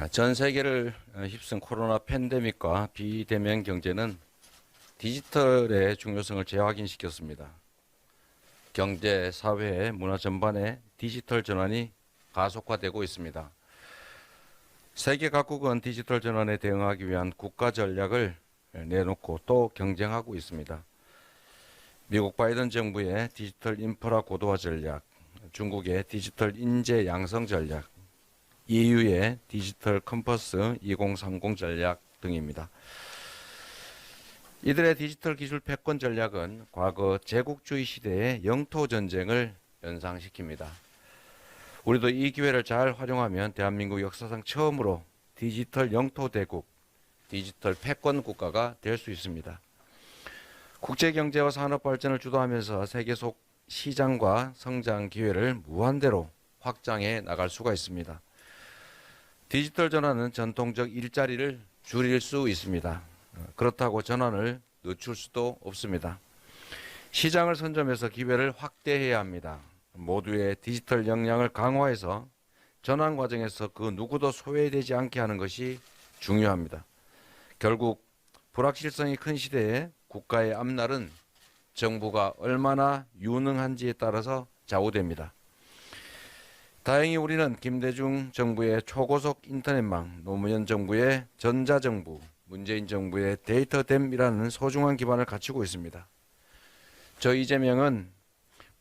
전 세계를 휩쓴 코로나 팬데믹과 비대면 경제는 디지털의 중요성을 재확인시켰습니다. 경제, 사회, 문화 전반의 디지털 전환이 가속화되고 있습니다. 세계 각국은 디지털 전환에 대응하기 위한 국가 전략을 내놓고 또 경쟁하고 있습니다. 미국 바이든 정부의 디지털 인프라 고도화 전략, 중국의 디지털 인재 양성 전략, EU의 디지털 컴퍼스 2030 전략 등입니다. 이들의 디지털 기술 패권 전략은 과거 제국주의 시대의 영토 전쟁을 연상시킵니다. 우리도 이 기회를 잘 활용하면 대한민국 역사상 처음으로 디지털 영토 대국, 디지털 패권 국가가 될 수 있습니다. 국제 경제와 산업 발전을 주도하면서 세계 속 시장과 성장 기회를 무한대로 확장해 나갈 수가 있습니다. 디지털 전환은 전통적 일자리를 줄일 수 있습니다. 그렇다고 전환을 늦출 수도 없습니다. 시장을 선점해서 기회를 확대해야 합니다. 모두의 디지털 역량을 강화해서 전환 과정에서 그 누구도 소외되지 않게 하는 것이 중요합니다. 결국 불확실성이 큰 시대에 국가의 앞날은 정부가 얼마나 유능한지에 따라서 좌우됩니다. 다행히 우리는 김대중 정부의 초고속 인터넷망, 노무현 정부의 전자정부, 문재인 정부의 데이터댐이라는 소중한 기반을 갖추고 있습니다. 저 이재명은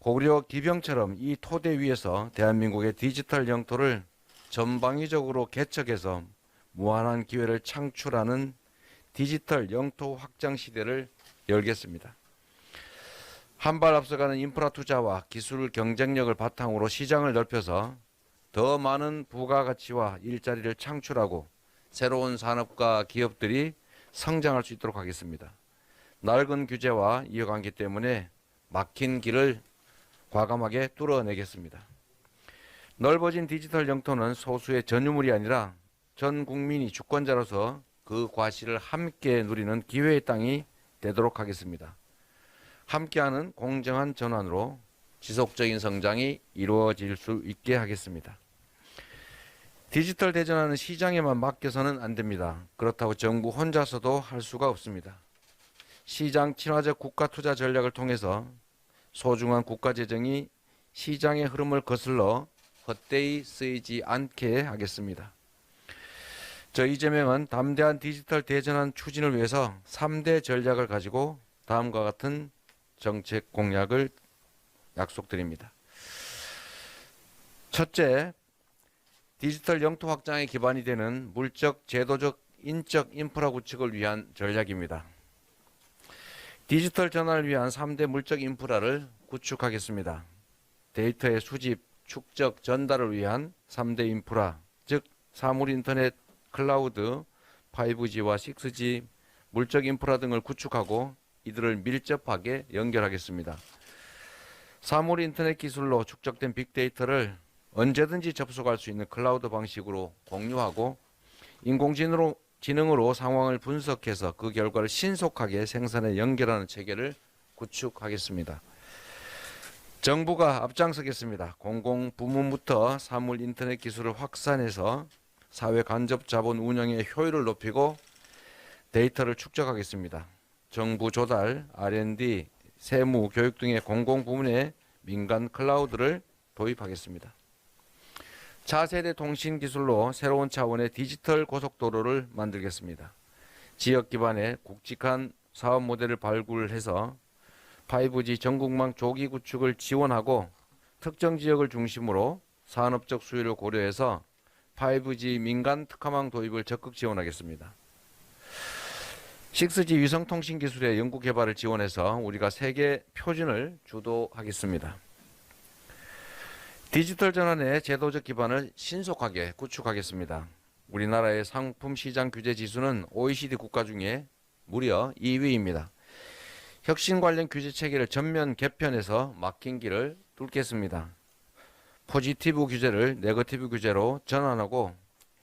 고구려 기병처럼 이 토대 위에서 대한민국의 디지털 영토를 전방위적으로 개척해서 무한한 기회를 창출하는 디지털 영토 확장 시대를 열겠습니다. 한 발 앞서가는 인프라 투자와 기술 경쟁력을 바탕으로 시장을 넓혀서 더 많은 부가가치와 일자리를 창출하고 새로운 산업과 기업들이 성장할 수 있도록 하겠습니다. 낡은 규제와 이어관계 때문에 막힌 길을 과감하게 뚫어내겠습니다. 넓어진 디지털 영토는 소수의 전유물이 아니라 전 국민이 주권자로서 그 과실을 함께 누리는 기회의 땅이 되도록 하겠습니다. 함께하는 공정한 전환으로 지속적인 성장이 이루어질 수 있게 하겠습니다. 디지털 대전환은 시장에만 맡겨서는 안 됩니다. 그렇다고 정부 혼자서도 할 수가 없습니다. 시장 친화적 국가 투자 전략을 통해서 소중한 국가 재정이 시장의 흐름을 거슬러 헛되이 쓰이지 않게 하겠습니다. 저 이재명은 담대한 디지털 대전환 추진을 위해서 3대 전략을 가지고 다음과 같은 정책 공약을 약속드립니다. 첫째, 디지털 영토 확장의 기반이 되는 물적, 제도적, 인적 인프라 구축을 위한 전략입니다. 디지털 전환을 위한 3대 물적 인프라를 구축하겠습니다. 데이터의 수집, 축적, 전달을 위한 3대 인프라, 즉 사물 인터넷, 클라우드, 5G와 6G, 물적 인프라 등을 구축하고 이들을 밀접하게 연결하겠습니다. 사물 인터넷 기술로 축적된 빅데이터를 언제든지 접속할 수 있는 클라우드 방식으로 공유하고 인공지능으로 상황을 분석해서 그 결과를 신속하게 생산에 연결하는 체계를 구축하겠습니다. 정부가 앞장서겠습니다. 공공부문부터 사물 인터넷 기술을 확산해서 사회 간접 자본 운영의 효율을 높이고 데이터를 축적하겠습니다. 정부 조달, R&D, 세무, 교육 등의 공공부문에 민간 클라우드를 도입하겠습니다. 차세대 통신 기술로 새로운 차원의 디지털 고속도로를 만들겠습니다. 지역 기반의 굵직한 사업 모델을 발굴해서 5G 전국망 조기 구축을 지원하고 특정 지역을 중심으로 산업적 수요를 고려해서 5G 민간 특화망 도입을 적극 지원하겠습니다. 6G 위성통신 기술의 연구 개발을 지원해서 우리가 세계 표준을 주도하겠습니다. 디지털 전환의 제도적 기반을 신속하게 구축하겠습니다. 우리나라의 상품 시장 규제 지수는 OECD 국가 중에 무려 2위입니다. 혁신 관련 규제 체계를 전면 개편해서 막힌 길을 뚫겠습니다. 포지티브 규제를 네거티브 규제로 전환하고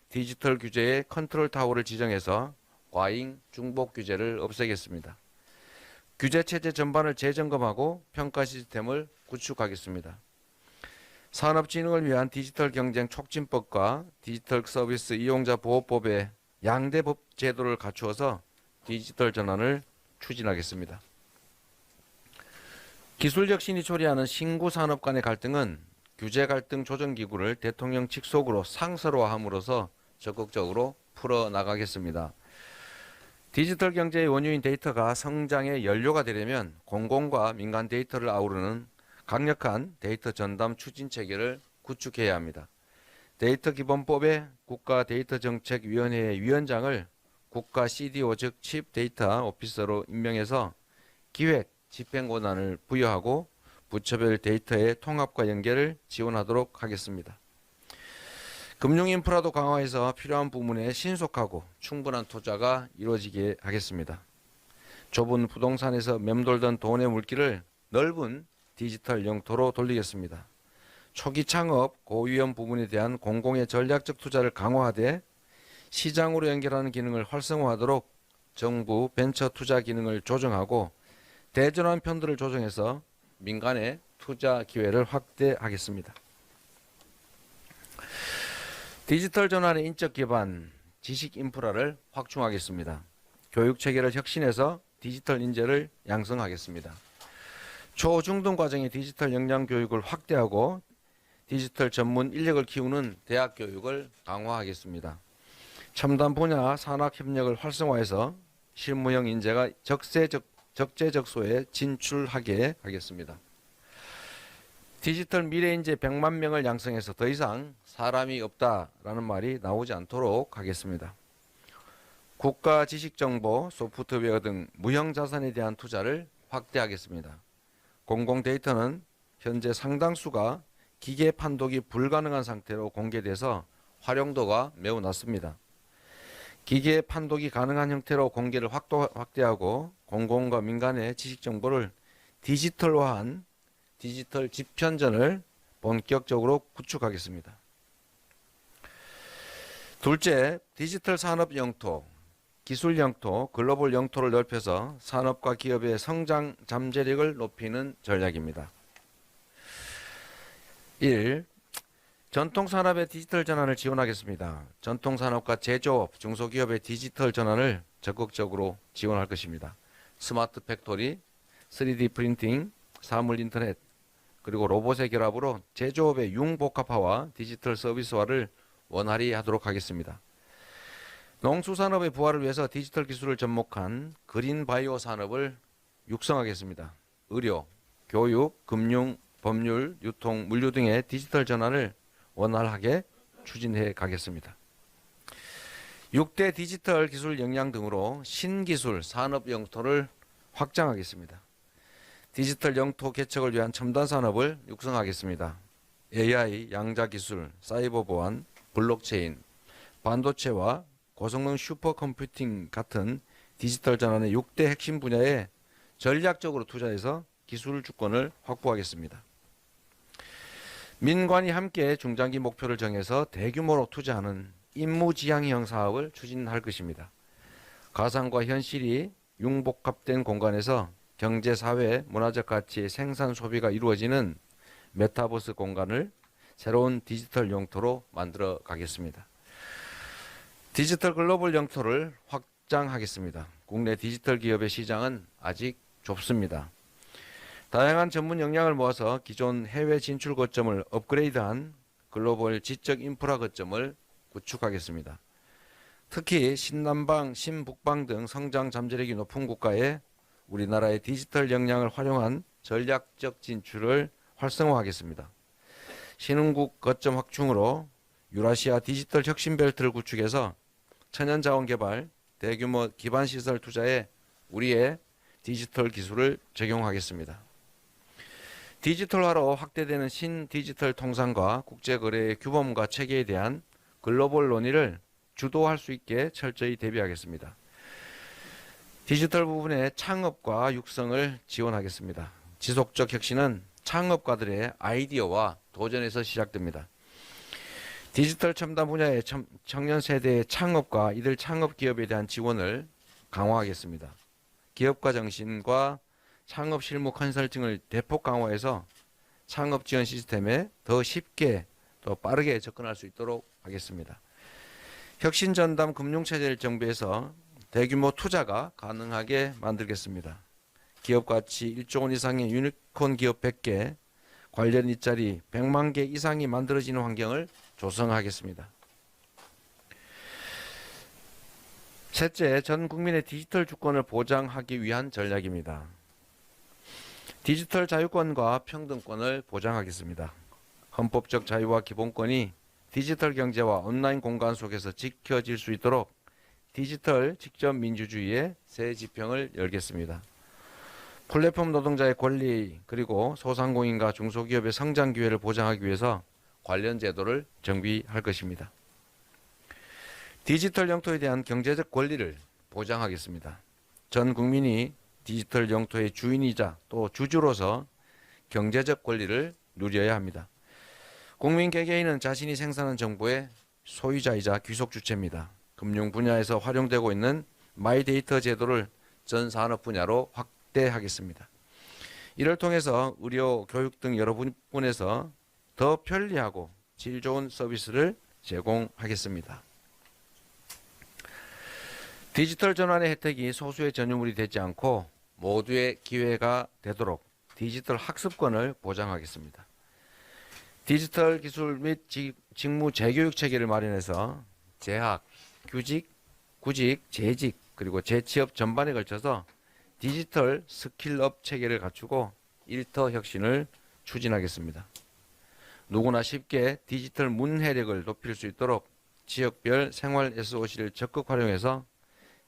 디지털 규제의 컨트롤 타워를 지정해서 과잉 중복 규제를 없애겠습니다. 규제 체제 전반을 재점검하고 평가 시스템을 구축하겠습니다. 산업진흥을 위한 디지털 경쟁 촉진법과 디지털 서비스 이용자 보호법의 양대법 제도를 갖추어서 디지털 전환을 추진하겠습니다. 기술 혁신이 초래하는 신구 산업 간의 갈등은 규제 갈등 조정 기구를 대통령 직속으로 상설화함으로써 적극적으로 풀어나가겠습니다. 디지털 경제의 원유인 데이터가 성장의 연료가 되려면 공공과 민간 데이터를 아우르는 강력한 데이터 전담 추진 체계를 구축해야 합니다. 데이터 기본법의 국가데이터정책위원회의 위원장을 국가 CDO 즉 칩 데이터 오피서로 임명해서 기획, 집행 권한을 부여하고 부처별 데이터의 통합과 연결을 지원하도록 하겠습니다. 금융인프라도 강화해서 필요한 부문에 신속하고 충분한 투자가 이루어지게 하겠습니다. 좁은 부동산에서 맴돌던 돈의 물길을 넓은 디지털 영토로 돌리겠습니다. 초기 창업, 고위험 부문에 대한 공공의 전략적 투자를 강화하되 시장으로 연결하는 기능을 활성화하도록 정부 벤처 투자 기능을 조정하고 대전환 편들을 조정해서 민간의 투자 기회를 확대하겠습니다. 디지털 전환의 인적 기반, 지식 인프라를 확충하겠습니다. 교육 체계를 혁신해서 디지털 인재를 양성하겠습니다. 초, 중등 과정의 디지털 역량 교육을 확대하고 디지털 전문 인력을 키우는 대학 교육을 강화하겠습니다. 첨단 분야 산학 협력을 활성화해서 실무형 인재가 적재적소에 진출하게 하겠습니다. 디지털 미래 인재 100만 명을 양성해서 더 이상 사람이 없다라는 말이 나오지 않도록 하겠습니다. 국가 지식정보, 소프트웨어 등 무형 자산에 대한 투자를 확대하겠습니다. 공공 데이터는 현재 상당수가 기계 판독이 불가능한 상태로 공개돼서 활용도가 매우 낮습니다. 기계 판독이 가능한 형태로 공개를 확대하고 공공과 민간의 지식 정보를 디지털화한 디지털 집현전을 본격적으로 구축하겠습니다. 둘째, 디지털 산업 영토, 기술 영토, 글로벌 영토를 넓혀서 산업과 기업의 성장 잠재력을 높이는 전략입니다. 1. 전통산업의 디지털 전환을 지원하겠습니다. 전통산업과 제조업, 중소기업의 디지털 전환을 적극적으로 지원할 것입니다. 스마트 팩토리, 3D 프린팅, 사물 인터넷, 그리고 로봇의 결합으로 제조업의 융복합화와 디지털 서비스화를 원활히 하도록 하겠습니다. 농수산업의 부활을 위해서 디지털 기술을 접목한 그린 바이오 산업을 육성하겠습니다. 의료, 교육, 금융, 법률, 유통, 물류 등의 디지털 전환을 원활하게 추진해 가겠습니다. 6대 디지털 기술 역량 등으로 신기술 산업 영토를 확장하겠습니다. 디지털 영토 개척을 위한 첨단 산업을 육성하겠습니다. AI, 양자기술, 사이버 보안, 블록체인, 반도체와 고성능 슈퍼컴퓨팅 같은 디지털 전환의 6대 핵심 분야에 전략적으로 투자해서 기술 주권을 확보하겠습니다. 민관이 함께 중장기 목표를 정해서 대규모로 투자하는 임무지향형 사업을 추진할 것입니다. 가상과 현실이 융복합된 공간에서 경제, 사회, 문화적 가치의 생산 소비가 이루어지는 메타버스 공간을 새로운 디지털 영토로 만들어 가겠습니다. 디지털 글로벌 영토를 확장하겠습니다. 국내 디지털 기업의 시장은 아직 좁습니다. 다양한 전문 역량을 모아서 기존 해외 진출 거점을 업그레이드한 글로벌 지적 인프라 거점을 구축하겠습니다. 특히 신남방, 신북방 등 성장 잠재력이 높은 국가에 우리나라의 디지털 역량을 활용한 전략적 진출을 활성화하겠습니다. 신흥국 거점 확충으로 유라시아 디지털 혁신 벨트를 구축해서 천연자원 개발, 대규모 기반시설 투자에 우리의 디지털 기술을 적용하겠습니다. 디지털화로 확대되는 신디지털 통상과 국제거래의 규범과 체계에 대한 글로벌 논의를 주도할 수 있게 철저히 대비하겠습니다. 디지털 부분의 창업과 육성을 지원하겠습니다. 지속적 혁신은 창업가들의 아이디어와 도전에서 시작됩니다. 디지털 첨단 분야의 청년 세대의 창업과 이들 창업 기업에 대한 지원을 강화하겠습니다. 기업가 정신과 창업 실무 컨설팅을 대폭 강화해서 창업 지원 시스템에 더 쉽게 또 빠르게 접근할 수 있도록 하겠습니다. 혁신 전담 금융체제를 정비해서 대규모 투자가 가능하게 만들겠습니다. 기업 가치 1조 원 이상의 유니콘 기업 100개, 관련 일자리 100만 개 이상이 만들어지는 환경을 조성하겠습니다. 셋째, 전 국민의 디지털 주권을 보장하기 위한 전략입니다. 디지털 자유권과 평등권을 보장하겠습니다. 헌법적 자유와 기본권이 디지털 경제와 온라인 공간 속에서 지켜질 수 있도록 디지털 직접 민주주의의 새 지평을 열겠습니다. 플랫폼 노동자의 권리 그리고 소상공인과 중소기업의 성장 기회를 보장하기 위해서 관련 제도를 정비할 것입니다. 디지털 영토에 대한 경제적 권리를 보장하겠습니다. 전 국민이 디지털 영토의 주인이자 또 주주로서 경제적 권리를 누려야 합니다. 국민 개개인은 자신이 생산한 정보의 소유자이자 귀속 주체입니다. 금융 분야에서 활용되고 있는 마이데이터 제도를 전 산업 분야로 확대하겠습니다. 이를 통해서 의료, 교육 등 여러 부분에서 더 편리하고 질 좋은 서비스를 제공하겠습니다. 디지털 전환의 혜택이 소수의 전유물이 되지 않고 모두의 기회가 되도록 디지털 학습권을 보장하겠습니다. 디지털 기술 및 직무 재교육 체계를 마련해서 재학, 규직, 구직, 재직 그리고 재취업 전반에 걸쳐서 디지털 스킬업 체계를 갖추고 일터 혁신을 추진하겠습니다. 누구나 쉽게 디지털 문해력을 높일 수 있도록 지역별 생활 SOC를 적극 활용해서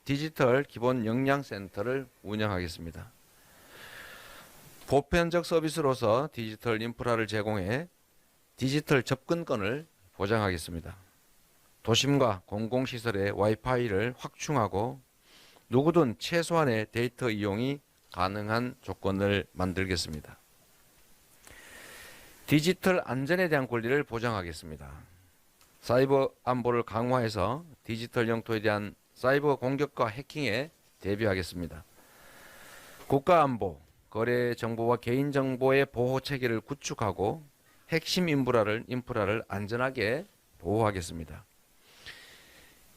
디지털 기본 역량센터를 운영하겠습니다. 보편적 서비스로서 디지털 인프라를 제공해 디지털 접근권을 보장하겠습니다. 도심과 공공시설의 와이파이를 확충하고 누구든 최소한의 데이터 이용이 가능한 조건을 만들겠습니다. 디지털 안전에 대한 권리를 보장하겠습니다. 사이버 안보를 강화해서 디지털 영토에 대한 사이버 공격과 해킹에 대비하겠습니다. 국가안보, 거래 정보와 개인정보의 보호 체계를 구축하고 핵심 인프라를 안전하게 보호하겠습니다.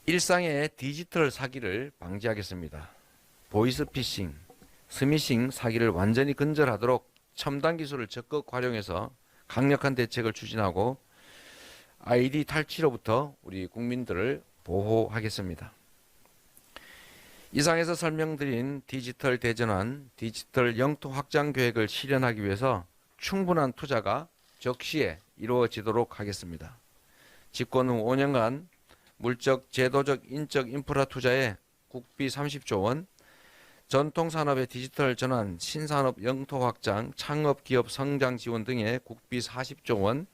일상의 디지털 사기를 방지하겠습니다. 보이스피싱, 스미싱 사기를 완전히 근절하도록 첨단 기술을 적극 활용해서 강력한 대책을 추진하고 아이디 탈취로부터 우리 국민들을 보호하겠습니다. 이상에서 설명드린 디지털 대전환, 디지털 영토 확장 계획을 실현하기 위해서 충분한 투자가 적시에 이루어지도록 하겠습니다. 집권 후 5년간 물적, 제도적, 인적 인프라 투자에 국비 30조 원, 전통산업의 디지털 전환, 신산업 영토 확장, 창업기업 성장 지원 등의 국비 40조 원,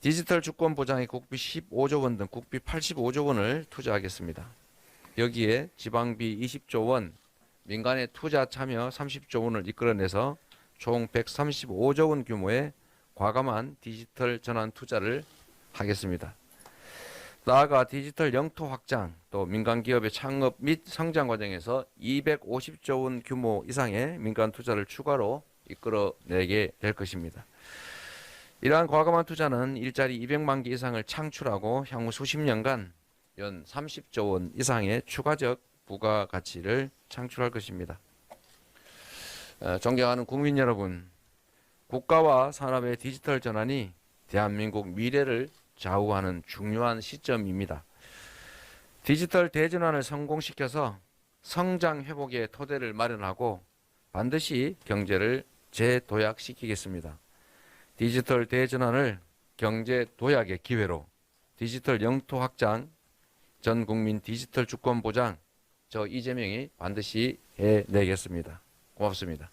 디지털 주권 보장에 국비 15조 원 등 국비 85조 원을 투자하겠습니다. 여기에 지방비 20조 원, 민간의 투자 참여 30조 원을 이끌어내서 총 135조 원 규모의 과감한 디지털 전환 투자를 하겠습니다. 나아가 디지털 영토 확장, 또 민간 기업의 창업 및 성장 과정에서 250조 원 규모 이상의 민간 투자를 추가로 이끌어내게 될 것입니다. 이러한 과감한 투자는 일자리 200만 개 이상을 창출하고 향후 수십 년간 연 30조 원 이상의 추가적 부가가치를 창출할 것입니다. 존경하는 국민 여러분, 국가와 산업의 디지털 전환이 대한민국 미래를 좌우하는 중요한 시점입니다. 디지털 대전환을 성공시켜서 성장 회복의 토대를 마련하고 반드시 경제를 재도약시키겠습니다. 디지털 대전환을 경제 도약의 기회로 디지털 영토 확장, 전 국민 디지털 주권 보장, 저 이재명이 반드시 해내겠습니다. 고맙습니다.